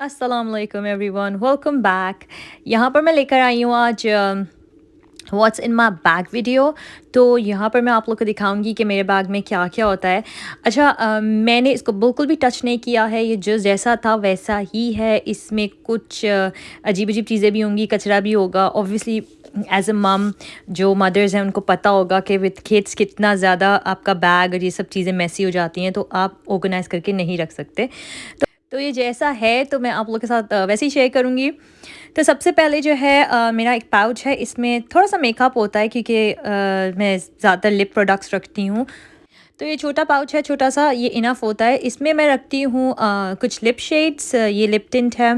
अस्सलाम वालेकुम everyone, welcome back. यहाँ पर मैं लेकर आई हूँ आज what's in my bag video. तो यहाँ पर मैं आप लोग को दिखाऊंगी कि मेरे बैग में क्या क्या होता है। अच्छा, मैंने इसको बिल्कुल भी टच नहीं किया है, ये जो जैसा था वैसा ही है। इसमें कुछ अजीब अजीब चीज़ें भी होंगी, कचरा भी होगा। ऑब्वियसली एज अ मम, जो मदर्स हैं उनको पता होगा कि विद किड्स कितना ज़्यादा आपका बैग और ये सब चीज़ें मैसी हो जाती हैं, तो आप ऑर्गेनाइज़ करके नहीं रख सकते। तो ये जैसा है तो मैं आप लोगों के साथ वैसे ही शेयर करूँगी। तो सबसे पहले जो है मेरा एक पाउच है, इसमें थोड़ा-सा मेकअप होता है क्योंकि मैं ज़्यादातर लिप प्रोडक्ट्स रखती हूँ। तो ये छोटा पाउच है, छोटा-सा, ये इनफ होता है। इसमें मैं रखती हूँ कुछ लिप शेड्स, ये लिप टिंट है,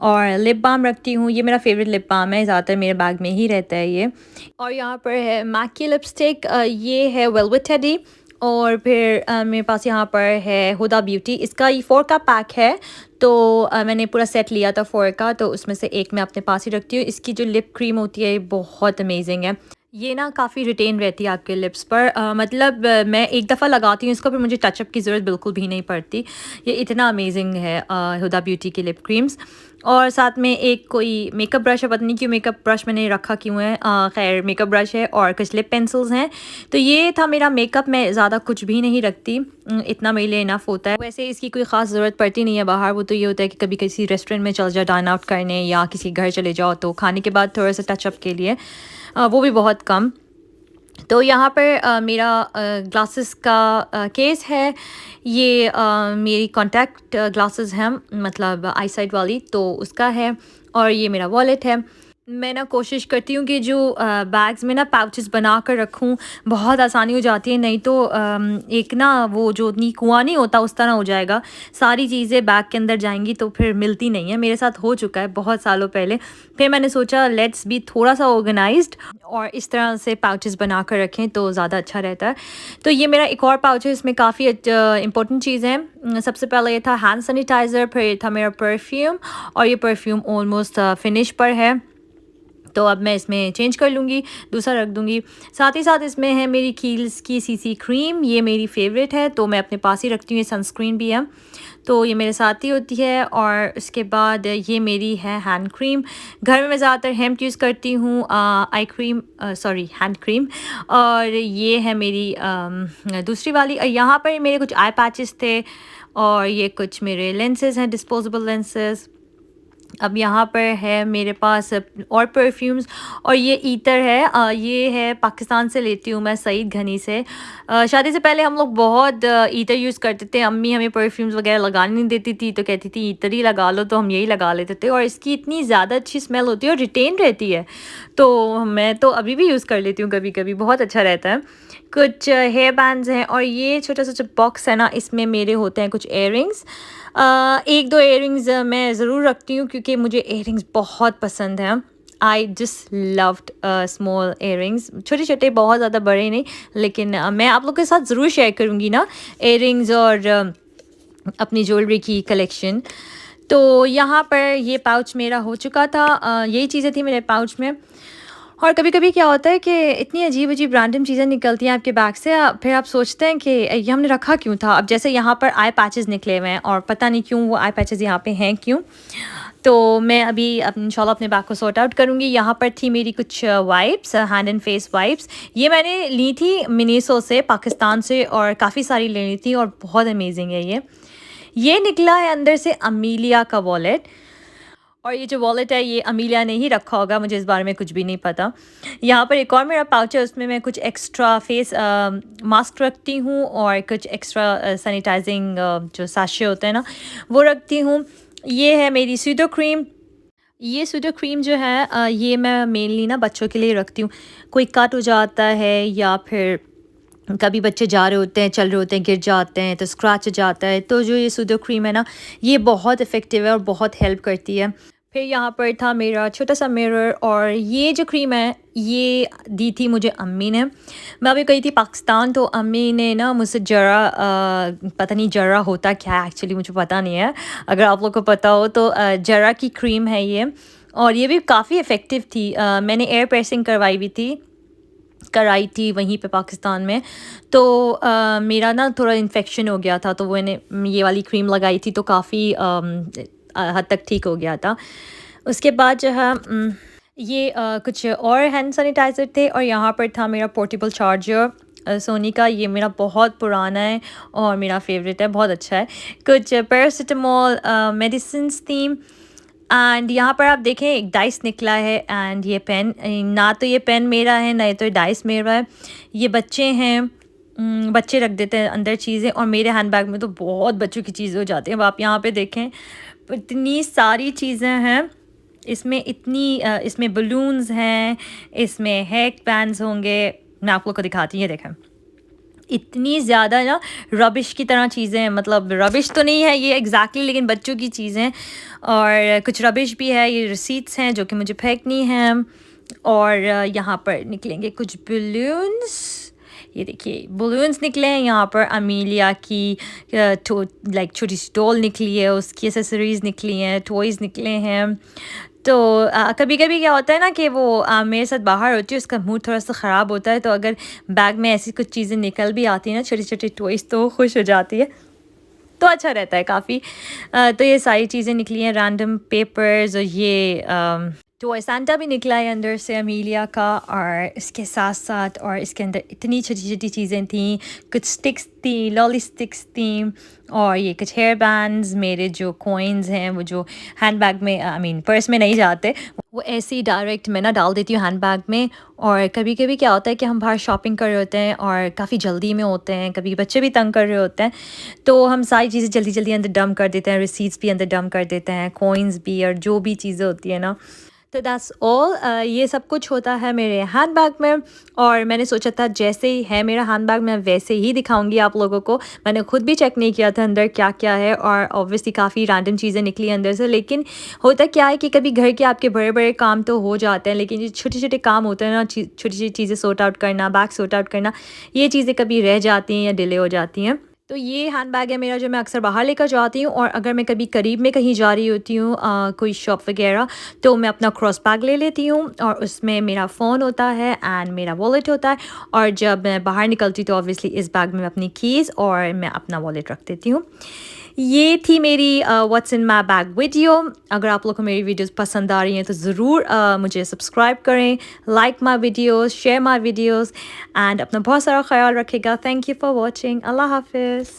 और लिप बाम रखती हूँ। ये मेरा फ़ेवरेट लिप बाम है, ज़्यादातर मेरे बैग में ही रहता है ये। और यहाँ पर है मैक की लिपस्टिक, ये है वेलवेट टेडी। और फिर मेरे पास यहाँ पर है हुदा ब्यूटी, इसका ये 4 का पैक है। तो मैंने पूरा सेट लिया था 4 का, तो उसमें से एक मैं अपने पास ही रखती हूँ। इसकी जो लिप क्रीम होती है ये बहुत अमेजिंग है। ये ना काफ़ी रिटेन रहती है आपके लिप्स पर, मतलब मैं एक दफ़ा लगाती हूँ इसको, फिर मुझे टचअप की ज़रूरत बिल्कुल भी नहीं पड़ती। ये इतना अमेजिंग है हुदा ब्यूटी के लिप क्रीम्स। और साथ में एक कोई मेकअप ब्रश है, पता नहीं क्यों मेकअप ब्रश मैंने रखा क्यों है, खैर मेकअप ब्रश है, और कुछ लिप पेंसिल्स हैं। तो ये था मेरा मेकअप। मैं ज़्यादा कुछ भी नहीं रखती, इतना मेरे लिए इनफ होता है। वैसे इसकी कोई ख़ास ज़रूरत पड़ती नहीं है बाहर। वो तो ये होता है कि कभी किसी रेस्टोरेंट में चल जाओ डाइन आउट करने, या किसी घर चले जाओ तो खाने के बाद थोड़ा सा टचअप के लिए, वो भी बहुत कम। तो यहाँ पर मेरा ग्लासेस का केस है। ये मेरी कॉन्टैक्ट ग्लासेस हैं, मतलब आई साइट वाली, तो उसका है। और ये मेरा वॉलेट है। मैं ना कोशिश करती हूँ कि जो बैग्स में ना पाउचेस बना कर रखूँ, बहुत आसानी हो जाती है। नहीं तो एक ना वो जो नी कुआं नहीं होता उस तरह हो जाएगा, सारी चीज़ें बैग के अंदर जाएंगी तो फिर मिलती नहीं है। मेरे साथ हो चुका है बहुत सालों पहले। फिर मैंने सोचा लेट्स बी थोड़ा सा ऑर्गेनाइज्ड, और इस तरह से पाउचेस बना कर रखें तो ज़्यादा अच्छा रहता है। तो ये मेरा एक और पाउच है, इसमें काफ़ी इंपॉर्टेंट चीज़ें हैं। सबसे पहले ये था हैंड सैनिटाइज़र, फिर ये था मेरा परफ्यूम, और ये परफ्यूम ऑलमोस्ट फिनिश पर है, तो अब मैं इसमें चेंज कर लूँगी, दूसरा रख दूँगी। साथ ही साथ इसमें है मेरी कील्स की सीसी क्रीम, ये मेरी फ़ेवरेट है तो मैं अपने पास ही रखती हूँ। ये सनस्क्रीन भी है, तो ये मेरे साथ ही होती है। और इसके बाद ये मेरी है हैंड क्रीम। घर में मैं ज़्यादातर हेम्प यूज़ करती हूँ, eye cream, sorry hand cream. और ये है मेरी दूसरी वाली। और यहाँ पर मेरे कुछ आई पैचेस थे, और ये कुछ मेरे लेंसेज़ हैं, डिस्पोजेबल लेंसेज़। अब यहाँ पर है मेरे पास और परफ्यूम्स, और ये ईतर है, ये है पाकिस्तान से लेती हूँ मैं, सईद घनी से। शादी से पहले हम लोग बहुत ईतर यूज़ करते थे। अम्मी हमें परफ्यूम्स वगैरह लगाने नहीं देती थी, तो कहती थी ईतर ही लगा लो, तो हम यही लगा लेते थे। और इसकी इतनी ज़्यादा अच्छी स्मेल होती है और रिटेन रहती है, तो मैं तो अभी भी यूज़ कर लेती हूँ कभी कभी, बहुत अच्छा रहता है। कुछ हेयर बैंड्स हैं, और ये छोटा सा जो बॉक्स है ना, इसमें मेरे होते हैं कुछ इयररिंग्स। एक दो इयररिंग्स मैं ज़रूर रखती हूँ क्योंकि मुझे इयररिंग्स बहुत पसंद हैं। I just loved small earrings, छोटे छोटे, बहुत ज़्यादा बड़े नहीं। लेकिन मैं आप लोग के साथ ज़रूर शेयर करूँगी ना इयररिंग्स और अपनी ज्वेलरी की कलेक्शन। तो यहाँ पर ये पाउच मेरा हो चुका था, यही चीज़ें थी मेरे पाउच में। और कभी-कभी क्या होता है कि इतनी अजीब-अजीब रैंडम चीज़ें निकलती हैं आपके बैग से, फिर आप सोचते हैं कि ये हमने रखा क्यों था? अब जैसे यहाँ पर आई पैचेज़ निकले हुए हैं, और पता नहीं क्यों वो आई पैचेज़ यहाँ पे हैं क्यों? तो मैं अभी इंशाल्लाह अपने बैग को सॉर्ट आउट करूँगी। यहाँ पर थी मेरी कुछ wipes, hand and face wipes. ये मैंने ली थी मिनीसो से, पाकिस्तान से, और काफ़ी सारी लेनी थी, और बहुत अमेजिंग है ये। ये निकला है अंदर से अमीलिया का वॉलेट। और ये जो वॉलेट है ये अमीलिया ने ही रखा होगा, मुझे इस बारे में कुछ भी नहीं पता। यहाँ पर एक और मेरा पाउच है, उसमें मैं कुछ एक्स्ट्रा फेस मास्क रखती हूँ, और कुछ एक्स्ट्रा सैनिटाइजिंग जो साशे होते हैं ना, वो रखती हूँ। ये है मेरी सूडो क्रीम। ये सूडो क्रीम जो है ये मैं मेनली ना बच्चों के लिए रखती हूँ। कोई कट हो जाता है, या फिर कभी बच्चे जा रहे होते हैं, चल रहे होते हैं, गिर जाते हैं, तो स्क्रैच हो जाता है, तो जो ये सूडो क्रीम है ना, ये बहुत इफ़ेक्टिव है और बहुत हेल्प करती है। फिर यहाँ पर था मेरा छोटा सा मिरर, और ये जो क्रीम है ये दी थी मुझे अम्मी ने। मैं अभी गई थी पाकिस्तान, तो अम्मी ने ना मुझसे जरा पता नहीं जरा होता क्या, एक्चुअली मुझे पता नहीं है, अगर आप लोग को पता हो तो जरा की क्रीम है ये, और ये भी काफ़ी इफ़ेक्टिव थी। मैंने एयर प्रेसिंग कराई थी वहीं पे पाकिस्तान में। तो मेरा ना थोड़ा इन्फेक्शन हो गया था, तो वो मैंने ये वाली क्रीम लगाई थी, तो काफ़ी हद तक ठीक हो गया था। उसके बाद जो है ये कुछ और हैंड सैनिटाइज़र थे और यहाँ पर था मेरा पोर्टेबल चार्जर सोनी का। ये मेरा बहुत पुराना है और मेरा फेवरेट है, बहुत अच्छा है। कुछ पैरासिटामोल मेडिसिन्स थी एंड यहाँ पर आप देखें एक डाइस निकला है एंड ये पेन, ना तो ये पेन मेरा है ना ये तो डाइस मेरा है, ये बच्चे हैं। बच्चे रख देते हैं अंदर चीज़ें और मेरे हैंडबैग में तो बहुत बच्चों की चीज़ें हो जाती हैं। अब आप यहाँ पे देखें इतनी सारी चीज़ें हैं इसमें, इसमें बलून्स हैं, इसमें हेयर बैंड्स होंगे। मैं आप लोग को दिखाती हूँ, ये देखें इतनी ज़्यादा ना रबिश की तरह चीज़ें हैं, मतलब रबिश तो नहीं है ये एग्जैक्टली लेकिन बच्चों की चीज़ें। और कुछ रबिश भी है, ये रिसीट्स हैं जो कि मुझे फेंकनी है। और यहाँ पर निकलेंगे कुछ बलून्स, ये देखिए बलून्स निकले हैं यहाँ पर। अमीलिया की लाइक छोटी सी डॉल निकली है, उसकी एसेसरीज़ निकली हैं, टॉयज़ निकले हैं। तो कभी कभी क्या होता है ना कि वो मेरे साथ बाहर होती है, उसका मूड थोड़ा सा ख़राब होता है, तो अगर बैग में ऐसी कुछ चीज़ें निकल भी आती हैं ना, छोटी छोटी टॉयज़, तो खुश हो जाती है, तो अच्छा रहता है काफ़ी। तो ये सारी चीज़ें निकली हैं, रैंडम पेपर्स, और ये टॉय सैंटा भी निकला है अंदर से अमीलिया का। और इसके साथ साथ और इसके अंदर इतनी छोटी छोटी चीज़ें थी, कुछ स्टिक्स थी, लॉली स्टिक्स थी, और ये कुछ हेयर बैंड्स। मेरे जो कॉइन्स हैं वो जो हैंड बैग में पर्स में नहीं जाते, वो ऐसे ही डायरेक्ट मैं ना डाल देती हूँ हैंड बैग में। और कभी कभी क्या होता है कि हम बाहर शॉपिंग कर रहे होते हैं और काफ़ी जल्दी में होते हैं, कभी बच्चे भी तंग कर रहे होते हैं, तो हम सारी चीज़ें जल्दी जल्दी अंदर डंप कर देते हैं, रिसीट्स भी अंदर डंप कर देते हैं, कॉइन्स भी, और जो भी चीज़ें होती है ना। तो दैट्स ऑल, ये सब कुछ होता है मेरे हैंड बैग में। और मैंने सोचा था जैसे ही है मेरा हैंड बैग मैं वैसे ही दिखाऊंगी आप लोगों को। मैंने खुद भी चेक नहीं किया था अंदर क्या क्या है, और ऑब्वियसली काफ़ी रैंडम चीज़ें निकली अंदर से। लेकिन होता क्या है कि कभी घर के आपके बड़े बड़े काम तो हो जाते हैं, लेकिन जो छोटे छोटे काम होते हैं ना, छोटी छोटी चीज़ें सॉर्ट आउट करना, बैग सॉर्ट आउट करना, ये चीज़ें कभी रह जाती हैं या डिले हो जाती हैं। तो ये हैंड बैग है मेरा जो मैं अक्सर बाहर लेकर जाती हूँ। और अगर मैं कभी करीब में कहीं जा रही होती हूँ कोई शॉप वगैरह, तो मैं अपना क्रॉस बैग ले लेती हूँ और उसमें मेरा फ़ोन होता है एंड मेरा वॉलेट होता है। और जब मैं बाहर निकलती तो ऑब्वियसली इस बैग में अपनी कीज़ और मैं अपना वॉलेट रख देती हूँ। ये थी मेरी what's in my bag video. अगर आप लोग को मेरी वीडियोस पसंद आ रही हैं तो ज़रूर मुझे सब्सक्राइब करें, like my videos, share my videos, and अपना बहुत सारा ख्याल रखेगा। Thank you for watching. Allah हाफिज़।